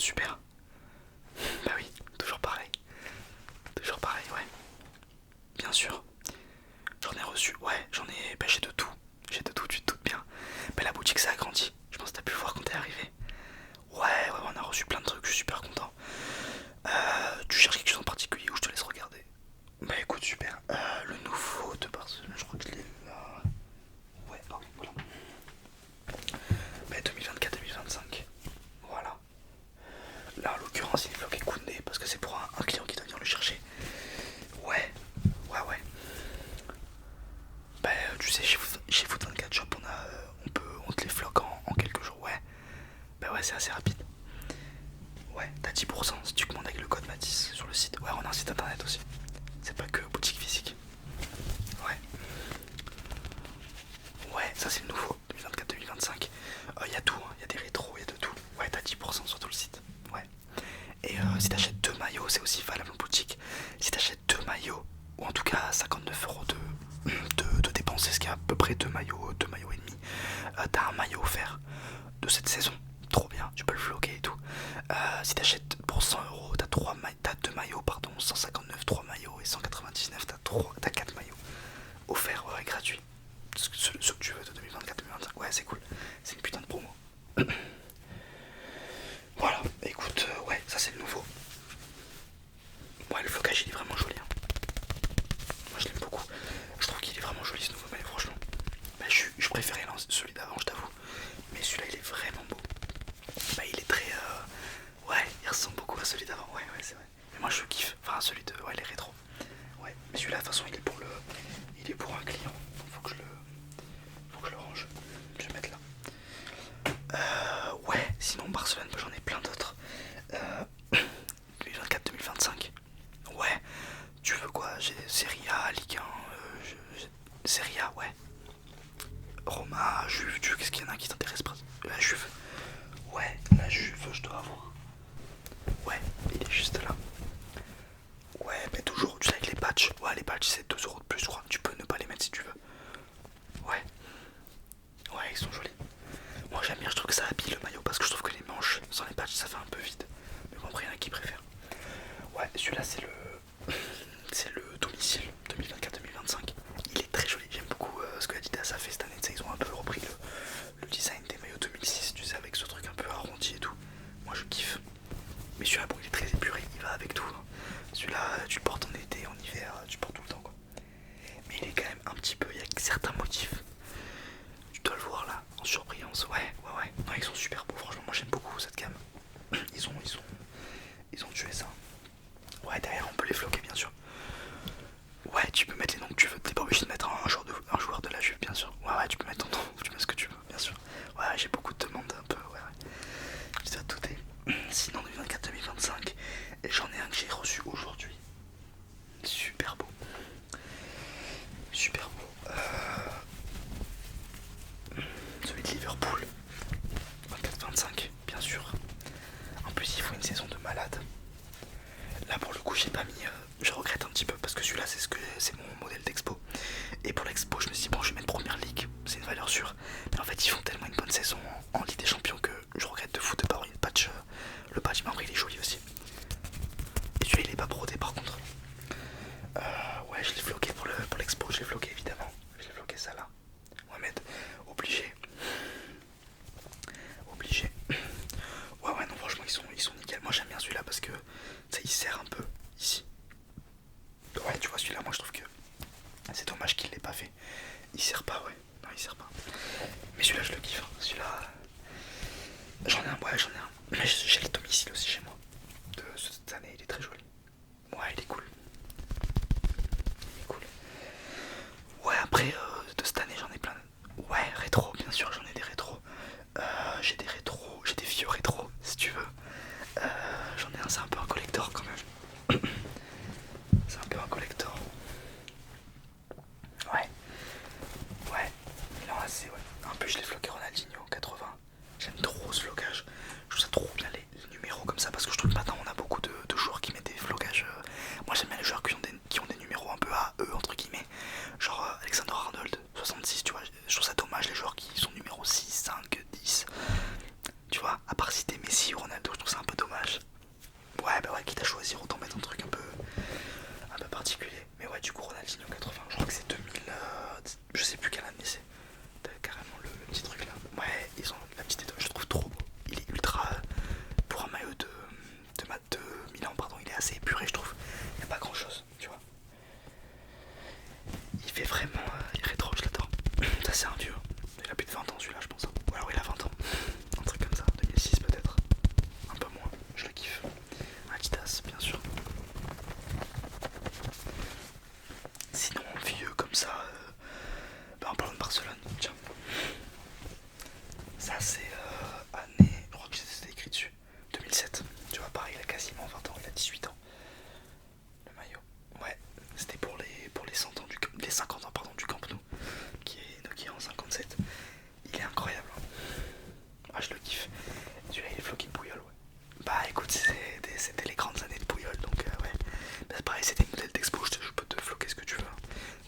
écoute, super. Bah oui, toujours pareil. Toujours pareil, ouais. Bien sûr. J'en ai reçu, ouais, j'en ai. Bah j'ai de tout. J'ai de tout, tu te doutes bien. Mais la boutique s'est agrandie. Je pense que t'as pu le voir quand t'es arrivé. Ouais, ouais, on a reçu plein de trucs, je suis super content. Tu cherches quelque chose en particulier ou je te laisse regarder? Bah écoute, super. Le nouveau de Barcelone, je crois que je l'ai là. Ouais, pardon, voilà. Bah 2024-2025. Voilà. Là en l'occurrence il est bloqué Koundé parce que c'est pour un client qui doit venir le chercher. Ouais, ouais, ouais. Bah tu sais, chez Foot 24 Shop on te les floque en quelques jours, ouais. Bah ouais, c'est assez rapide. Ouais, t'as 10% si tu commandes avec le code Matisse sur le site. Ouais, on a un site internet aussi. C'est pas que boutique physique. Ouais. Ouais, ça c'est le nouveau, 2024-2025. Y a tout, hein. Y a des rétros, y a de tout. Ouais, t'as 10% sur tout le site. Ouais. Et si t'achètes 2 maillots, c'est aussi valable en boutique. Si t'achètes 2 maillots, ou en tout cas 59 € de dépenser, ce qui est à peu près 2 maillots et demi, t'as un maillot offert de cette saison. Trop bien, tu peux le floquer et tout. Si t'achètes pour 100 €, t'as 2 maillots, pardon, 159, 3 maillots et 199, t'as 4 maillots offerts, ouais, gratuits. Ce que tu veux de 2024-2025, ouais, c'est cool. C'est une putain de promo. Voilà, écoute, ouais, ça c'est le nouveau. Ouais, le flocage il est vraiment joli, hein. Moi je l'aime beaucoup. Je trouve qu'il est vraiment joli ce nouveau maillot, franchement. Bah, je préférais celui d'avant, je t'avoue. Mais celui-là il est vraiment beau. Bah, il est très. Ouais, il ressemble beaucoup à celui d'avant, ouais, ouais, c'est vrai. Mais moi je kiffe, enfin celui de. Ouais, les rétro. Ouais, mais celui-là de toute façon il est pour le. Il est pour un client. Donc faut que je le range. Je vais mettre là. Ouais, sinon Barcelone, j'en ai plein d'autres. 2024-2025. Ouais, tu veux quoi? J'ai Serie A, Ligue 1, Serie A, ouais. Roma, Juve, tu veux qu'est-ce qu'il y en a qui t'intéresse pas? La Juve. Ouais, la Juve, je dois avoir. Ouais, il est juste là. Ouais, mais toujours, tu sais, avec les patchs. Ouais, les patchs, c'est 2 € de plus, je crois. Tu peux ne pas les mettre si tu veux. Ouais, ouais, ils sont jolis. Moi, j'aime bien, je trouve que ça habille le maillot parce que je trouve que les manches sans les patchs, ça fait un peu vide. Mais bon, après, il y en a qui préfèrent. Ouais, celui-là, c'est le. C'est le domicile 2024-2025. Il est très joli, j'aime beaucoup ce que Adidas a fait cette année. Tu sais, ils ont un peu repris le design des maillots 2006, tu sais, avec ce truc un peu arrondi et tout. Moi, je kiffe. Mais celui-là, bon, il est très épuré, il va avec tout, hein. Celui-là, tu le portes en été, en hiver, tu le portes tout le temps, quoi. Mais il est quand même un petit peu, il y a certains motifs. Tu dois le voir là, en surbrillance. Ouais, ouais, ouais. Non, ils sont super beaux, franchement, moi j'aime beaucoup cette gamme. Ils ont tué ça. Ouais, derrière, on peut les floquer, bien sûr. Ouais, tu peux mettre les noms que tu veux. T'es pas obligé de mettre un joueur de la Juve, bien sûr. Ouais, ouais, tu peux mettre ton nom, tu mets ce que tu veux, bien sûr. Ouais, j'ai beaucoup de demandes un peu, ouais, ouais. Je dois te douter. Sinon, 2024-2025, j'en ai un que j'ai reçu aujourd'hui. Super beau. Super beau. Celui de Liverpool. 24-25, bien sûr. En plus, il faut une saison de malade. Là, pour le coup, j'ai pas mis. Je regrette un petit peu parce que celui-là, c'est mon modèle d'expo. Et pour l'expo, je me suis dit, bon, je vais mettre Première Ligue, c'est une valeur sûre. Mais en fait, ils font tellement une bonne saison en Ligue des Champions que je regrette de fou de pas avoir une patch. Le patch, mais après, il est joli aussi. Et celui-là, il est pas brodé par contre. Ouais, je l'ai floqué pour l'expo, je l'ai floqué évidemment. Je l'ai floqué ça là. Mohamed, obligé. Obligé. Ouais, ouais, non, franchement, ils sont nickel. Moi, j'aime bien celui-là parce que ça, il sert un peu ici. Ouais, tu vois, celui-là, moi, je trouve que c'est dommage qu'il l'ait pas fait. Il sert pas, ouais. Non, il sert pas. Mais celui-là, je le kiffe, hein. Celui-là, j'en ai un, ouais, j'en ai un. Mais j'ai le domicile aussi chez moi. De cette année, il est très joli. Ouais, il est cool. Il est cool. Ouais, après, de cette année, j'en ai plein. Ouais, rétro, bien sûr, j'en ai des rétros. J'ai des rétros, j'ai des vieux rétros, si tu veux. J'en ai un, c'est un peu un collector quand même. C'est un peu un collector. Ouais, ouais, il en a assez, ouais. Un peu, je l'ai floqué Ronaldinho 80. J'aime trop ce flocage. Je trouve ça trop bien les numéros comme ça parce que je trouve que maintenant on a beaucoup de joueurs qui mettent des flocages. Moi j'aime bien les joueurs qui ont des numéros un peu à eux entre guillemets. Genre Alexander Arnold 66, tu vois. Je trouve ça dommage les joueurs qui sont numéro 6, 5, 10. Tu vois, à part citer Messi ou Ronaldo, je trouve ça un peu dommage. écoute, c'était les grandes années de Pouyol, donc ouais. Bah, c'est pareil, c'est des modèles d'expo, je peux te floquer ce que tu veux.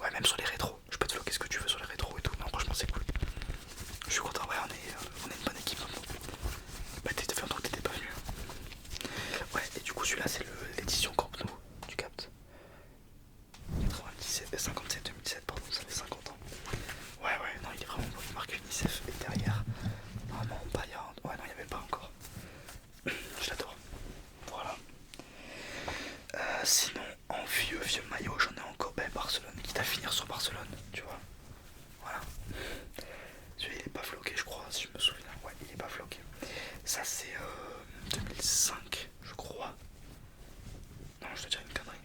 Ouais, même sur les rétros, je peux te floquer ce que tu veux sur les rétros et tout. Non, franchement, c'est cool. Je suis content, ouais, on est une bonne équipe maintenant. Bah, t'étais fait longtemps que t'étais pas venu. Ouais, et du coup, celui-là, c'est l'édition Camp Nou, tu captes. 57, 2007, pardon, ça fait 50 ans. Ouais, non, il est vraiment beau, il marque UNICEF et derrière, normalement, Bayern. Ouais, non, il n'y avait pas encore. Je l'adore. Voilà. Sinon, en vieux maillot, j'en ai encore. Ben, Barcelone, quitte à finir sur Barcelone, tu vois. Voilà. Celui-là, il est pas floqué, je crois, si je me souviens. Ouais, il est pas floqué. Ça, c'est 2005, je crois. Non, je te dirais une connerie.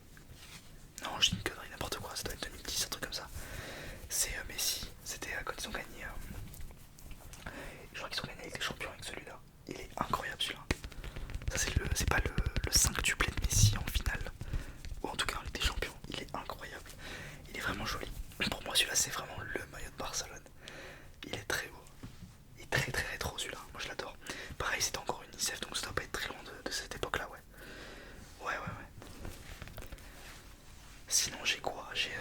Non, je dis une connerie, n'importe quoi, ça doit être 2010, un truc comme ça. C'est Messi, c'était quand ils ont gagné. Je crois qu'ils ont gagné avec les champions avec celui-là. Il est incroyable celui-là. Ça, c'est pas le 5 duplé de Messi en finale, ou en tout cas en Ligue des Champions. Il est incroyable, il est vraiment joli. Pour moi, celui-là, c'est vraiment le maillot de Barcelone. Il est très beau, il est très très rétro celui-là. Moi, je l'adore. Pareil, c'était encore UNICEF, donc ça doit pas être très loin de cette époque-là, ouais. Ouais. Sinon j'ai quoi? J'ai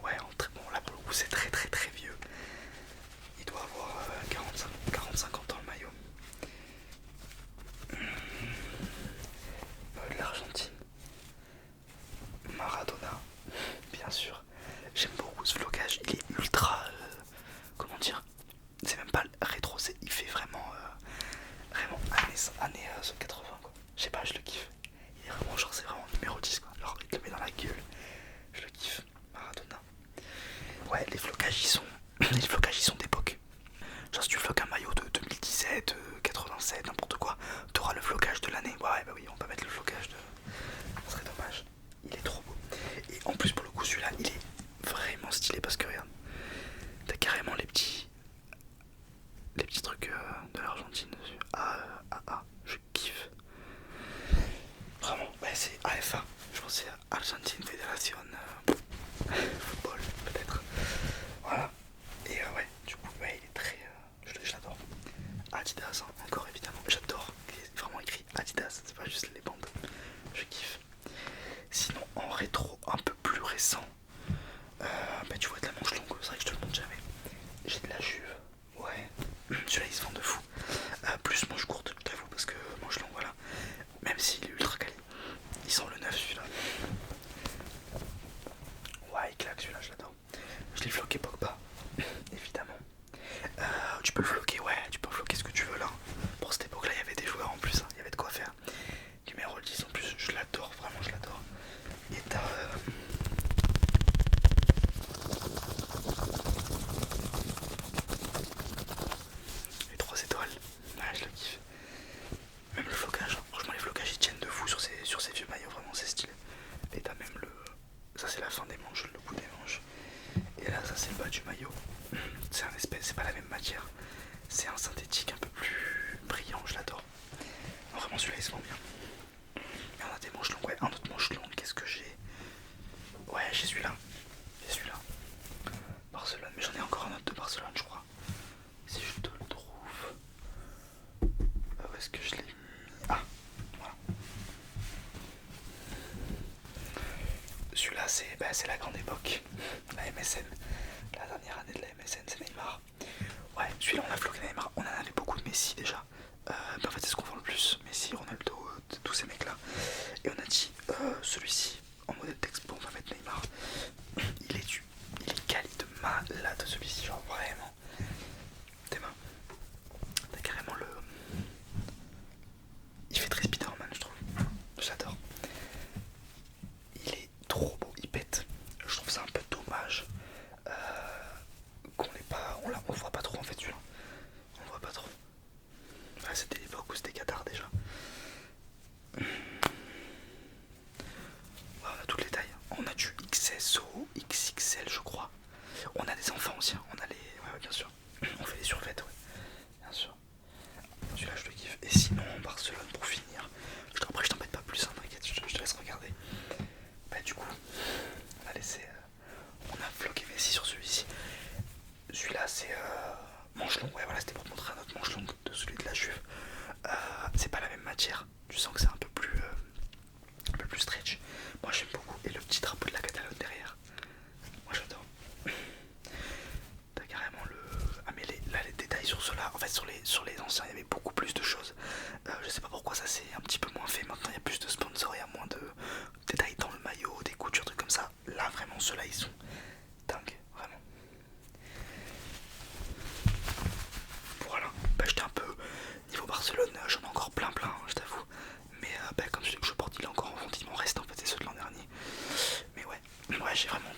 ouais, bon là pour le coup c'est très très très vieux. Il doit avoir 40-50 ans le maillot. De l'Argentine. Maradona, bien sûr. J'aime beaucoup ce flocage, il est ultra comment dire? C'est même pas rétro, il fait vraiment années 80 quoi. Je sais pas, je le kiffe. Il est vraiment genre c'est vraiment numéro 10 quoi. Alors il te le met dans la gueule. Je le kiffe. Maradona. Ouais, les flocages ils sont d'époque. Genre si tu floques un maillot de 2017, 87, n'importe quoi, t'auras le flocage de l'année. Ouais bah oui, on peut mettre le flocage de. Ce serait dommage. Il est trop beau. Et en plus pour le coup celui-là il est vraiment stylé parce que regarde, t'as carrément les petits trucs de l'Argentine dessus. Je kiffe. Vraiment, ouais c'est AFA. Je pense que c'est Argentine Federation Football peut-être. Voilà. Et ouais, du coup ouais, il est très. Je l'adore. Adidas, hein, encore évidemment. J'adore. Il est vraiment écrit Adidas, c'est pas juste les bandes. Je kiffe. Sinon en rétro un peu plus récent, bah tu vois de la manche longue, c'est vrai que je te le montre jamais. J'ai de la Juve. Ouais. Celui-là il se vend de fou. Plus manche courte, je t'avoue, parce que manche longue, voilà. Même s'il est ultra quali. Il sent le neuf celui-là. Ouais, il claque celui-là, je l'adore. Je l'ai floqué Pogba, évidemment. Tu peux le floquer, ouais, tu peux floquer ce que tu veux là. Pour cette époque-là, il y avait des joueurs en plus, hein, il y avait de quoi faire. Numéro 10 en plus, je l'adore, vraiment, je l'adore. Et t'as. Les 3 étoiles, ouais, je le kiffe. Même le flocage, hein. Franchement, les flocages ils tiennent de fou sur ces vieux maillots, vraiment, c'est stylé. Et t'as même le. Ça, c'est la fin des manches, le bout des manches. Et là, ça, c'est le bas du maillot. C'est pas la même matière. C'est un synthétique un peu plus brillant, je l'adore. Vraiment, celui-là il se vend bien. Et on a des manches longues, ouais, un autre manche longue, qu'est-ce que j'ai? Ouais, j'ai celui-là. Barcelone, mais j'en ai encore un autre de Barcelone, je crois. Si je te le trouve. Où est-ce que je l'ai mis? Ah, voilà. Celui-là, c'est la grande époque. La MSN. La dernière année de la MSN, c'est Neymar. Ouais, celui-là, on a floqué Neymar. On en avait beaucoup de Messi déjà. En fait, c'est ce qu'on vend le plus. Messi, Ronaldo, tous ces mecs-là. Et on a dit, celui-ci, en modèle d'expo, on va mettre Neymar. Il est quali de malade celui-ci, genre vraiment. Tes mains. T'as carrément le. Il fait très Spider-Man, je trouve. J'adore. Il est trop beau, il pète. Je trouve ça un peu dommage qu'on l'ait pas. On le voit pas trop en fait celui-là. On le voit pas trop. Ouais, c'était l'époque où c'était Qatar déjà. Ouais, on a toutes les tailles. On a du XSO, XXL je crois. On a des enfants aussi, hein. On a les. Ouais, bien sûr. On fait les survêtes, ouais. Bien sûr. Celui-là je le kiffe. Et sinon Barcelone pour finir. Après je t'embête pas plus, hein, t'inquiète, je te laisse regarder. Bah du coup, on a laissé. On a floqué Messi sur celui-ci. Celui-là c'est manche longue, ouais voilà, c'était pour montrer un autre manche longue de celui de la Juve. C'est pas la même matière, tu sens que c'est un peu j'ai vraiment